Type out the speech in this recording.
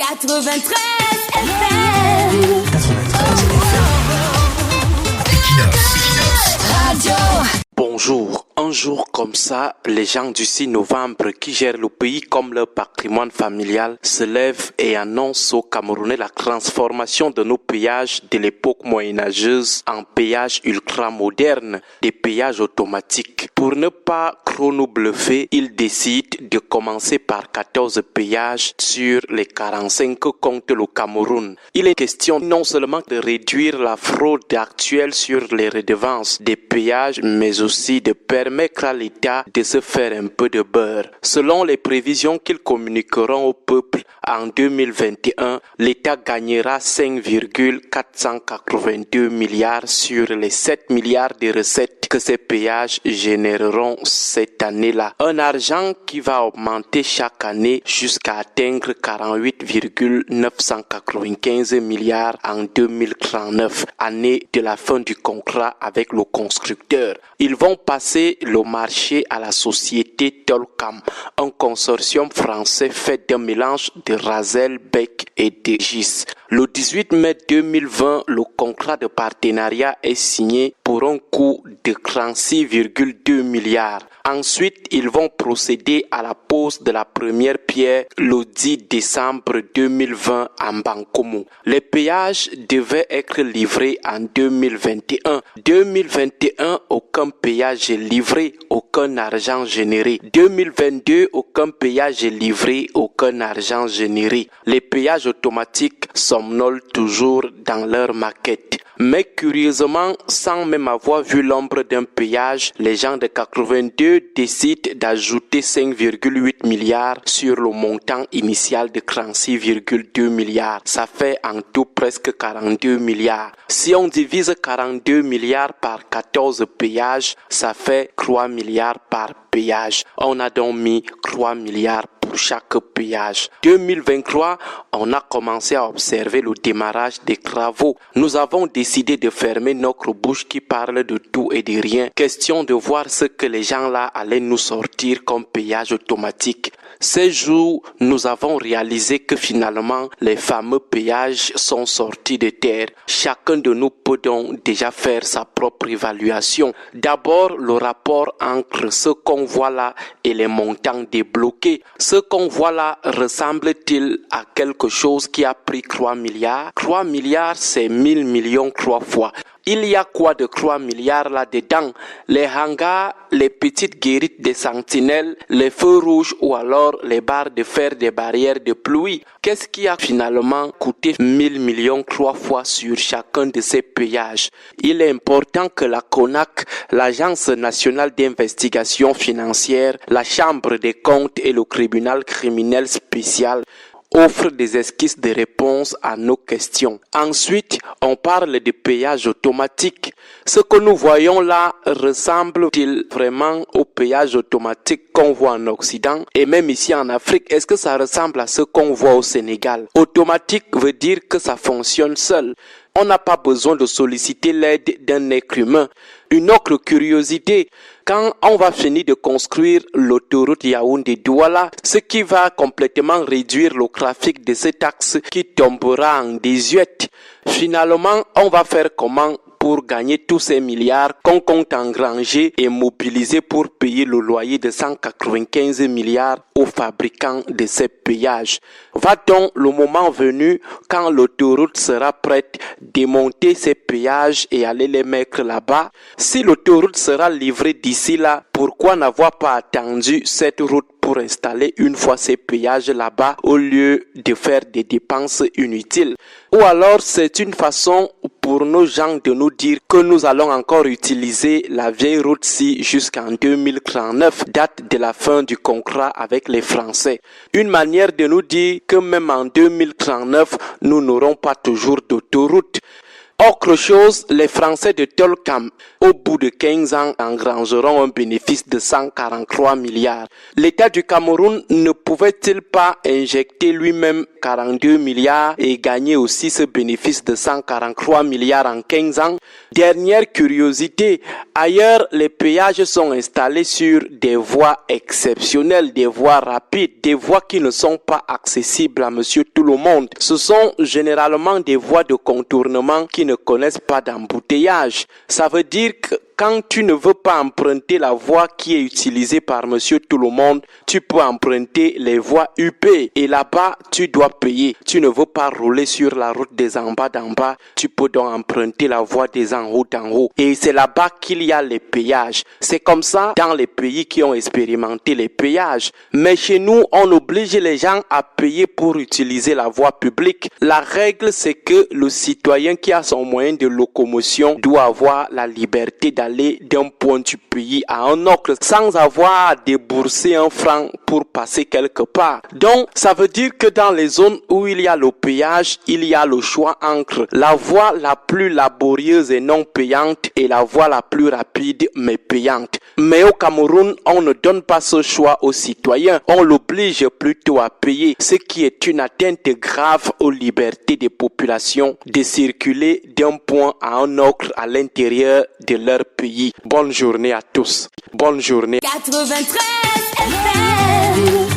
93 FM. Radio. Bonjour. Un jour comme ça, les gens du 6 novembre qui gèrent le pays comme leur patrimoine familial se lèvent et annoncent aux Camerounais la transformation de nos péages de l'époque moyenâgeuse en péages ultra-modernes, des péages automatiques. Pour ne pas chrono-bluffer, ils décident de commencer par 14 péages sur les 45 que compte le Cameroun. Il est question non seulement de réduire la fraude actuelle sur les redevances des péages, mais aussi de permettre à l'État de se faire un peu de beurre. Selon les prévisions qu'ils communiqueront au peuple, en 2021, l'État gagnera 5,482 milliards sur les 7 milliards de recettes que ces péages généreront cette année-là. Un argent qui va augmenter chaque année jusqu'à atteindre 48,995 milliards en 2039, année de la fin du contrat avec le constructeur. Ils vont passer le marché à la société Tolcam, un consortium français fait d'un mélange de Razel, Beck et de Gis. Le 18 mai 2020, le contrat de partenariat est signé pour un coût de 36,2 milliards. Ensuite, ils vont procéder à la pose de la première pierre le 10 décembre 2020 en Bankomo. Les péages devaient être livrés en 2021. 2021, aucun péage est livré, aucun argent généré. 2022, aucun péage est livré, aucun argent généré. Les péages automatiques somnolent toujours dans leur maquette. Mais curieusement, sans même avoir vu l'ombre d'un péage, les gens de 82 décident d'ajouter 5,8 milliards sur le montant initial de 36,2 milliards. Ça fait en tout presque 42 milliards. Si on divise 42 milliards par 14 péages, ça fait 3 milliards par péage. On a donc mis 3 milliards pour chaque péage. 2023, on a commencé à observer le démarrage des travaux. Nous avons décidé de fermer notre bouche qui parle de tout et de rien. Question de voir ce que les gens là allaient nous sortir comme péage automatique. Ces jours, nous avons réalisé que finalement, les fameux péages sont sortis de terre. Chacun de nous peut donc déjà faire sa propre évaluation. D'abord, le rapport entre ce qu'on voit là et les montants débloqués. Ce qu'on voit là ressemble-t-il à quelque chose qui a pris 3 milliards? 3 milliards, c'est 1000 millions 3 fois. Il y a quoi de 3 milliards là-dedans? Les hangars, les petites guérites des sentinelles, les feux rouges ou alors les barres de fer des barrières de pluie. Qu'est-ce qui a finalement coûté 1000 millions 3 fois sur chacun de ces péages? Il est important que la CONAC, l'Agence nationale d'investigation financière, la Chambre des comptes et le tribunal criminel spécial offre des esquisses de réponse à nos questions. Ensuite, on parle de péage automatique. Ce que nous voyons là ressemble-t-il vraiment au péage automatique qu'on voit en Occident et même ici en Afrique? Est-ce que ça ressemble à ce qu'on voit au Sénégal? Automatique veut dire que ça fonctionne seul. On n'a pas besoin de solliciter l'aide d'un être humain. Une autre curiosité, quand on va finir de construire l'autoroute Yaoundé-Douala, ce qui va complètement réduire le trafic de cet axe qui tombera en désuète, finalement, on va faire comment pour gagner tous ces milliards qu'on compte engranger et mobiliser pour payer le loyer de 195 milliards aux fabricants de ces péages? Va-t-on, le moment venu, quand l'autoroute sera prête, démonter ces péages et aller les mettre là-bas? Si l'autoroute sera livrée d'ici là, pourquoi n'avoir pas attendu cette route pour installer une fois ces péages là-bas au lieu de faire des dépenses inutiles? Ou alors c'est une façon pour nos gens de nous dire que nous allons encore utiliser la vieille route-ci jusqu'en 2039, date de la fin du contrat avec les Français. Une manière de nous dire que même en 2039, nous n'aurons pas toujours d'autoroute. Autre chose, les Français de Tolkam, au bout de 15 ans, engrangeront un bénéfice de 143 milliards. L'État du Cameroun ne pouvait-il pas injecter lui-même 42 milliards et gagner aussi ce bénéfice de 143 milliards en 15 ans? Dernière curiosité, ailleurs, les péages sont installés sur des voies exceptionnelles, des voies rapides, des voies qui ne sont pas accessibles à monsieur tout le monde. Ce sont généralement des voies de contournement qui ne connaissent pas d'embouteillage. Ça veut dire que quand tu ne veux pas emprunter la voie qui est utilisée par monsieur tout le monde, tu peux emprunter les voies UP et là-bas, tu dois payer. Tu ne veux pas rouler sur la route des en bas d'en bas, tu peux donc emprunter la voie des en haut d'en haut. Et c'est là-bas qu'il y a les péages. C'est comme ça dans les pays qui ont expérimenté les péages. Mais chez nous, on oblige les gens à payer pour utiliser la voie publique. La règle, c'est que le citoyen qui a son moyen de locomotion doit avoir la liberté d'aller d'un point du pays à un autre sans avoir à débourser un franc pour passer quelque part. Donc, ça veut dire que dans les zones où il y a le péage, il y a le choix entre la voie la plus laborieuse et non payante et la voie la plus rapide mais payante. Mais au Cameroun, on ne donne pas ce choix aux citoyens. On l'oblige plutôt à payer, ce qui est une atteinte grave aux libertés des populations de circuler d'un point à un autre à l'intérieur de leur pays. Bonne journée à tous. Bonne journée. 93 FM.